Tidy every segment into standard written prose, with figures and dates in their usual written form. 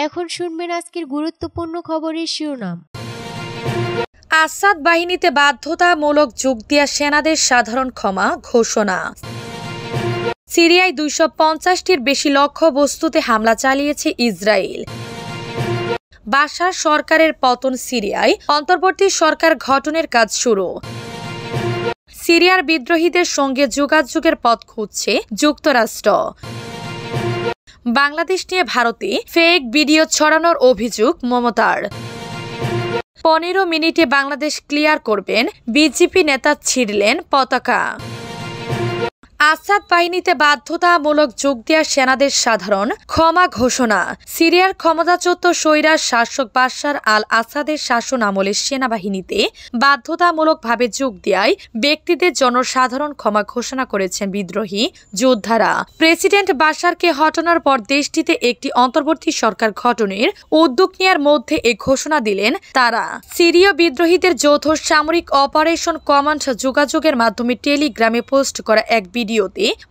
এখন শুনবেন আজকের গুরুত্বপূর্ণ খবরের শিরোনাম। আসাদ বাহিনীতে বাধ্যতামূলক যোগ দেয়া সেনাদের সাধারণ ক্ষমা ঘোষণা। সিরিয়ায় 250টির বেশি লক্ষ্যবস্তুতে হামলা চালিয়েছে ইসরায়েল। বাশার সরকারের পতন, সিরিয়ায় অন্তর্বর্তী সরকার গঠনের কাজ শুরু। সিরিয়ার বিদ্রোহীদের সঙ্গে যোগাযোগের পথ খুঁজছে যুক্তরাষ্ট্র। বাংলাদেশ নিয়ে ভারতে ফেক ভিডিও ছড়ানোর অভিযোগ মমতার। 15 মিনিটে বাংলাদেশ ক্লিয়ার করবেন বিজেপি নেতা, ছিঁড়লেন পতাকা। আসাদ বাহিনীতে বাধ্যতামূলক যোগ দেয়া সেনাদের সাধারণ ক্ষমা ঘোষণা। সিরিয়ার ক্ষমতাচ্যুত স্বৈরার শাসক বাশার আল আসাদের শাসন আমলে সেনাবাহিনীতে বাধ্যতামূলকভাবে যোগ দেয়ায় ব্যক্তিদের জন্য সাধারণ ক্ষমা ঘোষণা করেছেন বিদ্রোহী যোদ্ধারা। প্রেসিডেন্ট বাশারকে হটানোর পর দেশটিতে একটি অন্তর্বর্তী সরকার গঠনের উদ্যোগ নেওয়ার মধ্যে এ ঘোষণা দিলেন তারা। সিরীয় বিদ্রোহীদের যৌথ সামরিক অপারেশন কমান্ড যোগাযোগের মাধ্যমে টেলিগ্রামে পোস্ট করা এক ভিডিওতে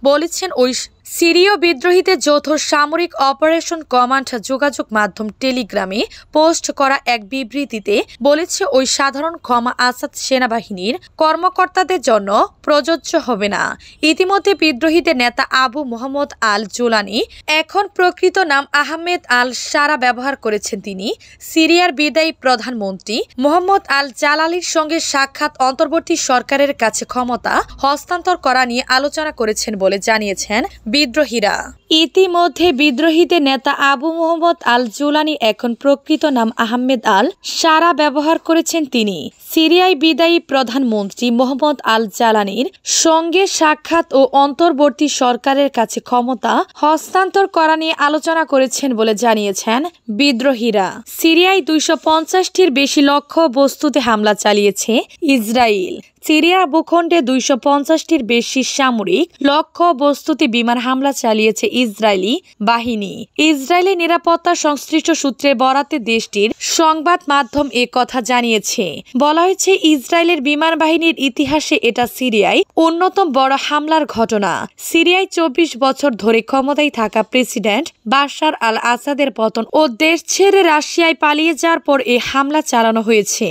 বলেছেন, ওই সিরীয় বিদ্রোহীদের যৌথ সামরিক অপারেশন কমান্ড যোগাযোগ মাধ্যম টেলিগ্রামে পোস্ট করা এক বিবৃতিতে বলেছে, ওই সাধারণ ক্ষমা আসাদ সেনাবাহিনীর কর্মকর্তাদের জন্য প্রযোজ্য হবে না। ইতিমধ্যে বিদ্রোহীদের নেতা আবু মোহাম্মদ আল জোলানি, এখন প্রকৃত নাম আহমেদ আল সারা ব্যবহার করেছেন। তিনি সিরিয়ার বিদায়ী প্রধানমন্ত্রী মোহাম্মদ আল জালালির সঙ্গে সাক্ষাৎ অন্তর্বর্তী সরকারের কাছে ক্ষমতা হস্তান্তর করা নিয়ে আলোচনা করেছেন বলে জানিয়েছেন বিদ্রোহীরা। ইতিমধ্যে বিদ্রোহীদের নেতা আবু মোহাম্মদ আল জোলানি, এখন প্রকৃত নাম আহমেদ আল সারা ব্যবহার করেছেন। তিনি সিরিয়ায় বিদায়ী প্রধানমন্ত্রী মোহাম্মদ আল জালানির সঙ্গে সাক্ষাৎ ও অন্তর্বর্তী সরকারের কাছে ক্ষমতা হস্তান্তর করা নিয়ে আলোচনা করেছেন বলে জানিয়েছেন বিদ্রোহীরা। সিরিয়ায় 250টির বেশি লক্ষ্য বস্তুতে হামলা চালিয়েছে ইসরায়েল। সিরিয়ার ভূখণ্ডে 250টির বেশি সামরিক লক্ষ্য বস্তুতে বিমান হামলা চালিয়েছে ইসরায়েলি বাহিনী। ইসরায়েলি নিরাপত্তা সংশ্লিষ্ট সূত্রে বরাতে দেশটির সংবাদ মাধ্যম এ কথা জানিয়েছে। বলা হয়েছে, ইসরায়েলের বিমান বাহিনীর ইতিহাসে এটা সিরিয়ায় অন্যতম বড় হামলার ঘটনা। সিরিয়ায় 24 বছর ধরে ক্ষমতায় থাকা প্রেসিডেন্ট বাশার আল আসাদের পতন ও দেশ ছেড়ে রাশিয়ায় পালিয়ে যাওয়ার পর এই হামলা চালানো হয়েছে।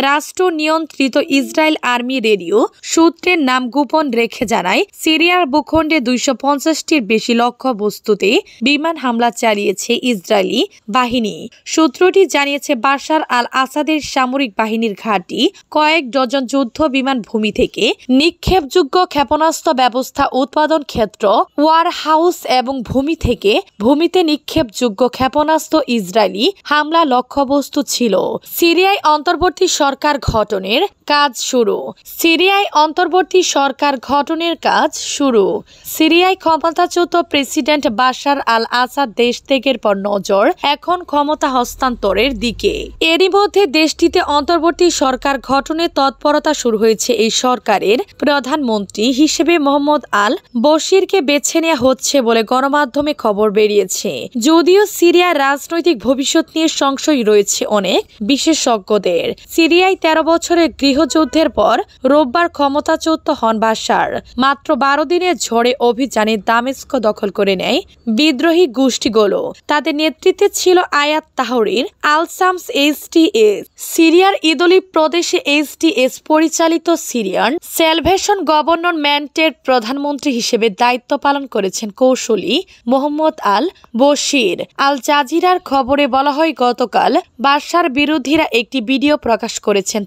রাষ্ট্র নিয়ন্ত্রিত ইসরায়েল আর্মি রেডিও সূত্রের নাম গোপন রেখে জানায়, সিরিয়ার ভূখণ্ডে 250টির বেশি লক্ষ্য বস্তুতে বিমান হামলা চালিয়েছে ইসরায়েলি বাহিনী। সূত্রটি জানিয়েছে, বাশার আল আসাদের সামরিক বাহিনীর ঘাঁটি, কয়েক ডজন যুদ্ধ বিমান, ভূমি থেকে নিক্ষেপযোগ্য ক্ষেপণাস্ত্র ব্যবস্থা উৎপাদন ক্ষেত্র, ওয়ার হাউস এবং ভূমি থেকে ভূমিতে নিক্ষেপযোগ্য ক্ষেপণাস্ত্র ইসরায়েলি হামলা লক্ষ্যবস্তু ছিল। সিরিয়ায় অন্তর্বর্তী সরকার গঠনের কাজ শুরু। সিরিয়ায় অন্তর্বর্তী সরকার গঠনের কাজ শুরু। সিরিয়ায় ক্ষমতাচ্যুত প্রেসিডেন্ট বাশার আল আসাদ দেশ ত্যাগের পর নজর এখন ক্ষমতা হস্তান্তরের দিকে। এরই মধ্যে দেশটিতে অন্তর্বর্তী সরকার গঠনের তৎপরতা শুরু হয়েছে। এই সরকারের প্রধানমন্ত্রী হিসেবে মোহাম্মদ আল বশিরকে বেছে নেওয়া হচ্ছে বলে গণমাধ্যমে খবর বেরিয়েছে। যদিও সিরিয়ার রাজনৈতিক ভবিষ্যৎ নিয়ে সংশয় রয়েছে অনেক বিশেষজ্ঞদের। সিরিয়ায় 13 বছরের গৃহযুদ্ধের পর রোববার ক্ষমতাচ্যুত হন বাশার। মাত্র 12 দিনের ঝড়ে অভিযানে দামেস্ক দখল করে নেয় বিদ্রোহী গোষ্ঠীগুলো। তাদের নেতৃত্বে ছিল আয়াত তাহরির আল শামস এইচটিএস। সিরিয়ার ইদলিব প্রদেশে এইচটিএস পরিচালিত সিরিয়ান স্যালভেশন গভর্নমেন্টের প্রধানমন্ত্রী হিসেবে দায়িত্ব পালন করেছেন কৌশলী মোহাম্মদ আল বশির। আল জাজিরার খবরে বলা হয়, গতকাল বাশার বিরোধীরা একটি ভিডিও প্রকাশ করেছেন।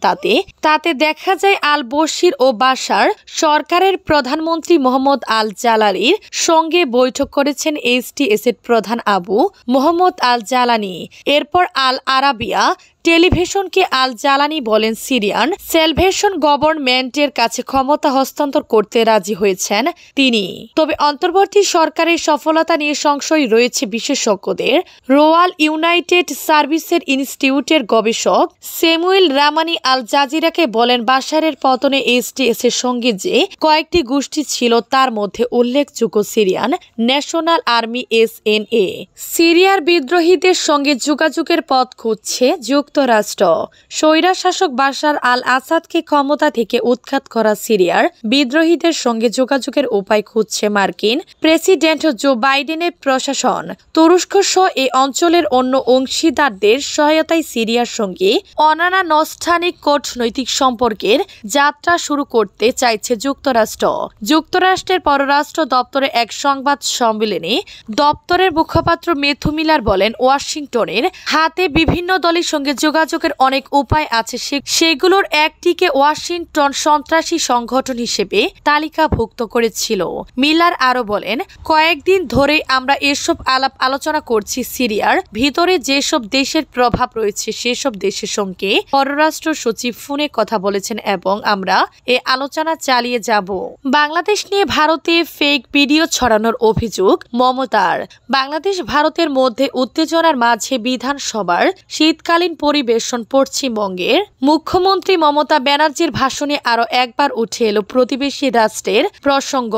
তাতে দেখা যায় আল বশির ও বাশার সরকারের প্রধানমন্ত্রী মোহাম্মদ আল জালালির সঙ্গে বৈঠক করেছেন এইচটিএস এর প্রধান আবু মোহাম্মদ আল জালানি। এরপর আল আরাবিয়া টেলিভিশনকে আল জালানি বলেন, সিরিয়ান স্যালভেশন গভর্নমেন্টের কাছে ক্ষমতা হস্তান্তর করতে রাজি হয়েছেন তিনি। তবে অন্তর্বর্তী সরকারের সফলতা নিয়ে সংশয় রয়েছে বিশেষজ্ঞদের। রয়্যাল ইউনাইটেড সার্ভিসের ইনস্টিটিউটের গবেষক স্যামুয়েল রামানি আল জাজিরাকে বলেন, বাশারের পতনে এইচটিএস এর সঙ্গে যে কয়েকটি গোষ্ঠী ছিল তার মধ্যে উল্লেখযোগ্য সিরিয়ান ন্যাশনাল আর্মি এসএনএ। সিরিয়ার বিদ্রোহীদের সঙ্গে যোগাযোগের পথ খুঁজছে যুক্তরাষ্ট্র। যুক্তরাষ্ট্র। স্বৈরশাসক বাশার আল আসাদকে ক্ষমতা থেকে উৎখাত করা সিরিয়ার বিদ্রোহীদের সঙ্গে যোগাযোগের উপায় খুঁজছে মার্কিন প্রেসিডেন্ট জো বাইডেনের প্রশাসন। তুরস্ক সহ এই অঞ্চলের অন্য অংশীদারদের সহায়তায় সিরিয়ার সঙ্গে অনানুষ্ঠানিক কূটনৈতিক সম্পর্কের যাত্রা শুরু করতে চাইছে যুক্তরাষ্ট্র। যুক্তরাষ্ট্রের পররাষ্ট্র দপ্তরে এক সংবাদ সম্মেলনে দপ্তরের মুখপাত্র ম্যাথু মিলার বলেন, ওয়াশিংটনের হাতে বিভিন্ন দলের সঙ্গে যোগাযোগের অনেক উপায় আছে, সেগুলোর একটিকে ওয়াশিংটন সন্ত্রাসী সংগঠন হিসেবে তালিকাভুক্ত করেছিল। মিলার আরো বলেন, কয়েকদিন ধরে আমরা এসব আলাপ আলোচনা করছি। সিরিয়ার ভিতরে যেসব দেশের প্রভাব রয়েছে সেসব দেশের সঙ্গে পররাষ্ট্র সচিব ফোনে কথা বলেছেন এবং আমরা এ আলোচনা চালিয়ে যাব। বাংলাদেশ নিয়ে ভারতে ফেক ভিডিও ছড়ানোর অভিযোগ মমতার। বাংলাদেশ ভারতের মধ্যে উত্তেজনার মাঝে বিধানসভার শীতকালীন পরিবেশন পশ্চিমবঙ্গের মুখ্যমন্ত্রী মমতা ব্যানার্জির ভাষণে আরো একবার উঠে এলো প্রতিবেশী রাষ্ট্রের প্রসঙ্গ।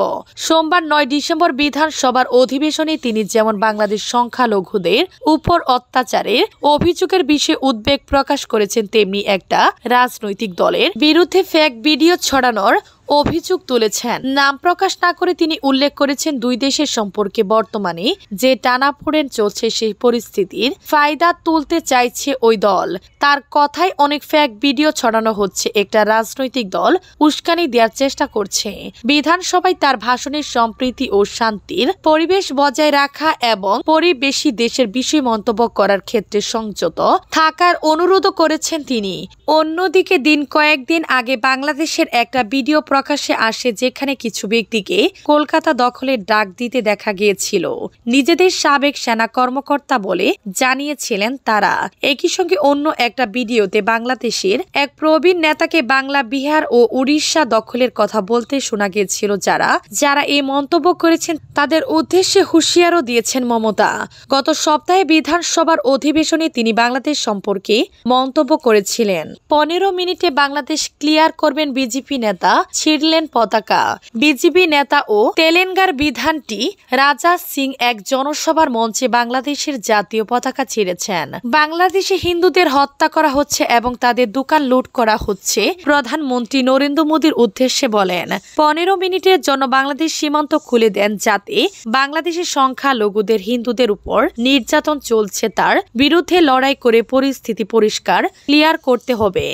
সোমবার 9 ডিসেম্বর বিধানসভার অধিবেশনে তিনি যেমন বাংলাদেশ সংখ্যালঘুদের উপর অত্যাচারের অভিযোগের বিষয়ে উদ্বেগ প্রকাশ করেছেন, তেমনি একটা রাজনৈতিক দলের বিরুদ্ধে ফেক ভিডিও ছড়ানোর অভিযোগ তুলেছেন। নাম প্রকাশ না করে তিনি উল্লেখ করেছেন, দুই দেশের সম্পর্কে বর্তমানে যে টানাপোড়েন চলছে সেই পরিস্থিতির ফায়দা তুলতে চাইছে ওই দল। তার কথায় অনেক ফেক ভিডিও ছড়ানো হচ্ছে, একটা রাজনৈতিক দল উস্কানি দেওয়ার চেষ্টা করছে। বিধানসভায় তার ভাষণের সম্প্রীতি ও শান্তির পরিবেশ বজায় রাখা এবং প্রতিবেশী দেশের বিষয় মন্তব্য করার ক্ষেত্রে সংযত থাকার অনুরোধও করেছেন তিনি। অন্যদিকে কয়েকদিন আগে বাংলাদেশের একটা ভিডিও প্রকাশ্যে আসে যেখানে কিছু ব্যক্তিকে কলকাতা দখলের ডাক দিতে দেখা গিয়েছিল। নিজেদের সাবেক সেনা কর্মকর্তা বলে জানিয়েছিলেন তারা। একই সঙ্গে অন্য একটা ভিডিওতে বাংলাদেশের এক প্রবীণ নেতাকে বাংলা, বিহার ও উড়িষ্যা দখলের কথা বলতে শোনা গিয়েছিল। যারা এই মন্তব্য করেছেন তাদের উদ্দেশ্যে হুঁশিয়ারও দিয়েছেন মমতা। গত সপ্তাহে বিধানসভার অধিবেশনে তিনি বাংলাদেশ সম্পর্কে মন্তব্য করেছিলেন। 15 মিনিটে বাংলাদেশ ক্লিয়ার করবেন বিজেপি নেতা, ছিঁড়লেন পতাকা। বিজেপি নেতা ও তেলেঙ্গার বিধানটি রাজা সিং এক জনসভার মঞ্চে বাংলাদেশের জাতীয় পতাকা ছিঁড়েছেন। বাংলাদেশে হিন্দুদের হত্যা করা হচ্ছে এবং তাদের দোকান লুট করা হচ্ছে, প্রধানমন্ত্রী নরেন্দ্র মোদীর উদ্দেশ্যে বলেন। 15 মিনিটের জন্য বাংলাদেশ সীমান্ত খুলে দেন যাতে বাংলাদেশের সংখ্যালঘুদের হিন্দুদের উপর নির্যাতন চলছে তার বিরুদ্ধে লড়াই করে পরিস্থিতি পরিষ্কার ক্লিয়ার করতে হবে।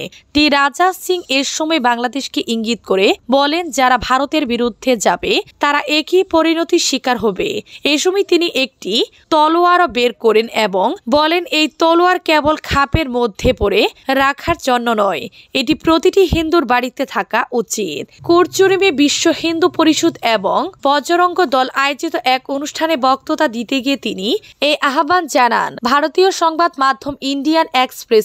রাজা সিং এর সময় বাংলাদেশকে ইঙ্গিত করে বলেন, যারা ভারতের বিরুদ্ধে যাবে তারা একই পরিণতির শিকার হবে। এই সময় তিনি একটি তলোয়ারও বের করেন এবং বলেন, এই তলোয়ার কেবল খাপের মধ্যে পড়ে রাখার জন্য নয়, এটি প্রতিটি হিন্দুর বাড়িতে থাকা উচিত। কুরচুরিমে বিশ্ব হিন্দু পরিষদ এবং বজরঙ্গ দল আয়োজিত এক অনুষ্ঠানে বক্তৃতা দিতে গিয়ে তিনি এই আহ্বান জানান। ভারতীয় সংবাদ মাধ্যম ইন্ডিয়ান এক্সপ্রেস